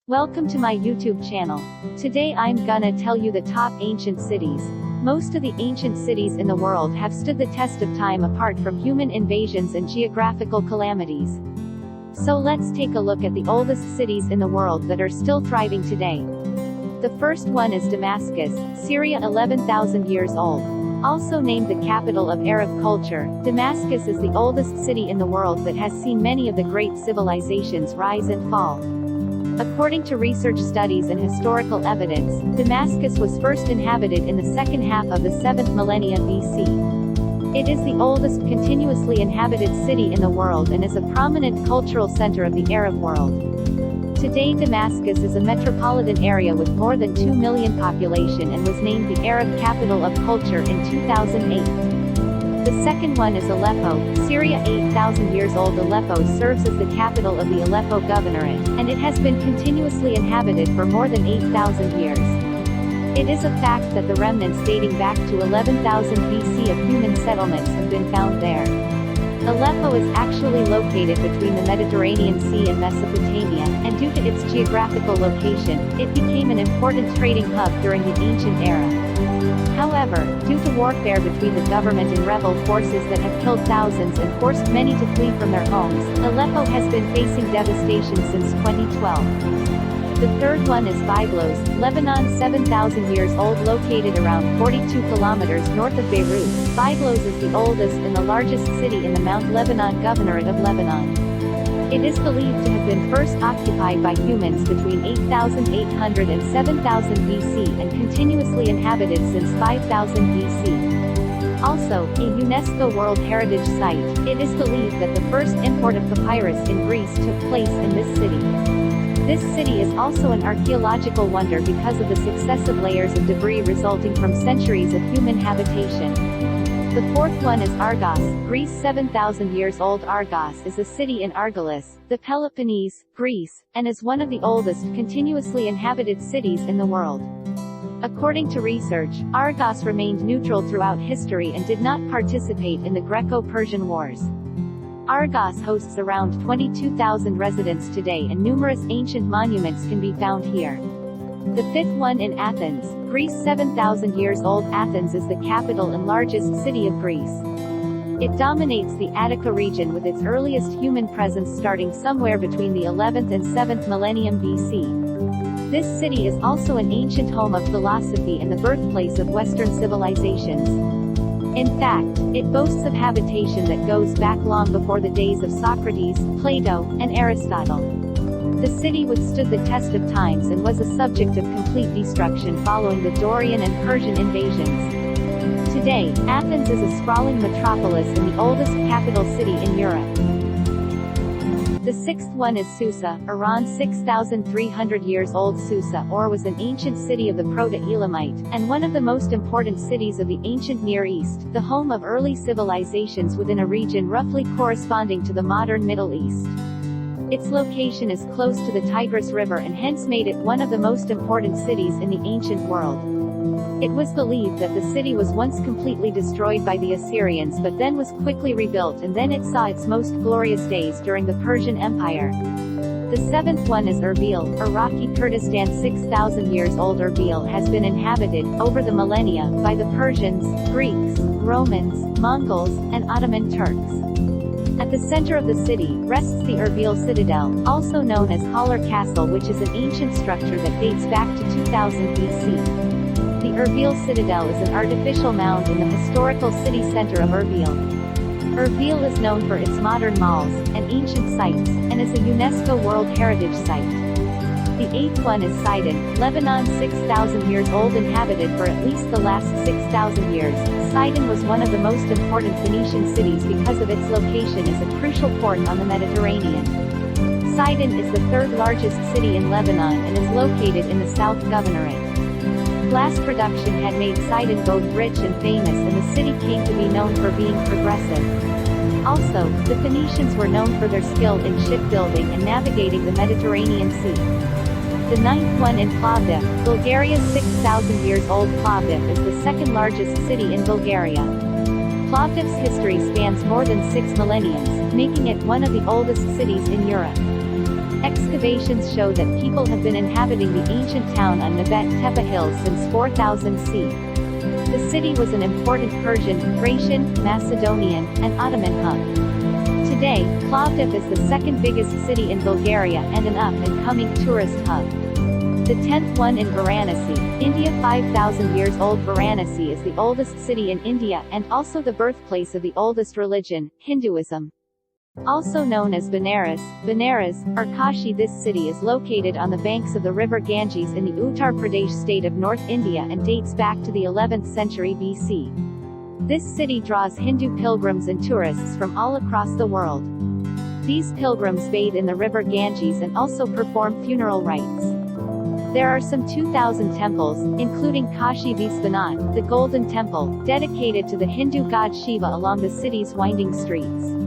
Welcome to my YouTube channel. Today I'm gonna tell you the top ancient cities. Most of the ancient cities in the world have stood the test of time apart from human invasions and geographical calamities. So let's take a look at the oldest cities in the world that are still thriving today. The first one is Damascus, Syria, 11,000 years old. Also named the capital of Arab culture, Damascus is the oldest city in the world that has seen many of the great civilizations rise and fall. According to research studies and historical evidence, Damascus was first inhabited in the second half of the 7th millennium BC. It is the oldest continuously inhabited city in the world and is a prominent cultural center of the Arab world. Today Damascus is a metropolitan area with more than 2 million population and was named the Arab Capital of Culture in 2008. The second one is Aleppo, Syria, 8,000 years old. Aleppo serves as the capital of the Aleppo Governorate, and it has been continuously inhabited for more than 8,000 years. It is a fact that the remnants dating back to 11,000 BC of human settlements have been found there. Aleppo is actually located between the Mediterranean Sea and Mesopotamia, and due to its geographical location, it became an important trading hub during the ancient era. However, due to warfare between the government and rebel forces that have killed thousands and forced many to flee from their homes, Aleppo has been facing devastation since 2012. The third one is Byblos, Lebanon, 7,000 years old, located around 42 kilometers north of Beirut. Byblos is the oldest and the largest city in the Mount Lebanon Governorate of Lebanon. It is believed to have been first occupied by humans between 8,800 and 7,000 BC and continuously inhabited since 5,000 BC. Also, a UNESCO World Heritage Site, it is believed that the first import of papyrus in Greece took place in this city. This city is also an archaeological wonder because of the successive layers of debris resulting from centuries of human habitation. The fourth one is Argos, Greece, 7,000 years old. Argos is a city in Argolis, the Peloponnese, Greece, and is one of the oldest continuously inhabited cities in the world. According to research, Argos remained neutral throughout history and did not participate in the Greco-Persian Wars. Argos hosts around 22,000 residents today and numerous ancient monuments can be found here. The fifth one in Athens, Greece, 7,000 years old. Athens is the capital and largest city of Greece. It dominates the Attica region with its earliest human presence starting somewhere between the 11th and 7th millennium BC. This city is also an ancient home of philosophy and the birthplace of Western civilizations. In fact, it boasts of habitation that goes back long before the days of Socrates, Plato, and Aristotle. The city withstood the test of times and was a subject of complete destruction following the Dorian and Persian invasions. Today, Athens is a sprawling metropolis and the oldest capital city in Europe. The sixth one is Susa, Iran, 6,300 years old. Susa was an ancient city of the Proto-Elamite, and one of the most important cities of the ancient Near East, the home of early civilizations within a region roughly corresponding to the modern Middle East. Its location is close to the Tigris River and hence made it one of the most important cities in the ancient world. It was believed that the city was once completely destroyed by the Assyrians but then was quickly rebuilt, and then it saw its most glorious days during the Persian Empire. The seventh one is Erbil, Iraqi Kurdistan, 6,000 years old. Erbil has been inhabited, over the millennia, by the Persians, Greeks, Romans, Mongols, and Ottoman Turks. At the center of the city, rests the Erbil Citadel, also known as Haller Castle, which is an ancient structure that dates back to 2000 BC. The Erbil Citadel is an artificial mound in the historical city center of Erbil. Erbil is known for its modern malls, and ancient sites, and is a UNESCO World Heritage Site. The eighth one is Sidon, Lebanon, 6,000 years old, inhabited for at least the last 6,000 years. Sidon was one of the most important Phoenician cities because of its location as a crucial port on the Mediterranean. Sidon is the third largest city in Lebanon and is located in the South Governorate. Glass production had made Sidon both rich and famous, and the city came to be known for being progressive. Also, the Phoenicians were known for their skill in shipbuilding and navigating the Mediterranean Sea. The ninth one in Plovdiv, Bulgaria, 6,000 years old. Plovdiv is the second largest city in Bulgaria. Plovdiv's history spans more than 6 millenniums, making it one of the oldest cities in Europe. Excavations show that people have been inhabiting the ancient town on Nebet Tepe Hill since 4000 C. The city was an important Persian, Thracian, Macedonian, and Ottoman hub. Today, Plovdiv is the second biggest city in Bulgaria and an up-and-coming tourist hub. The 10th one in Varanasi, India. 5,000 years old. Varanasi is the oldest city in India and also the birthplace of the oldest religion, Hinduism. Also known as Benares, or Kashi, this city is located on the banks of the river Ganges in the Uttar Pradesh state of North India and dates back to the 11th century BC. This city draws Hindu pilgrims and tourists from all across the world. These pilgrims bathe in the river Ganges and also perform funeral rites. There are some 2,000 temples, including Kashi Vishwanath, the Golden Temple, dedicated to the Hindu god Shiva along the city's winding streets.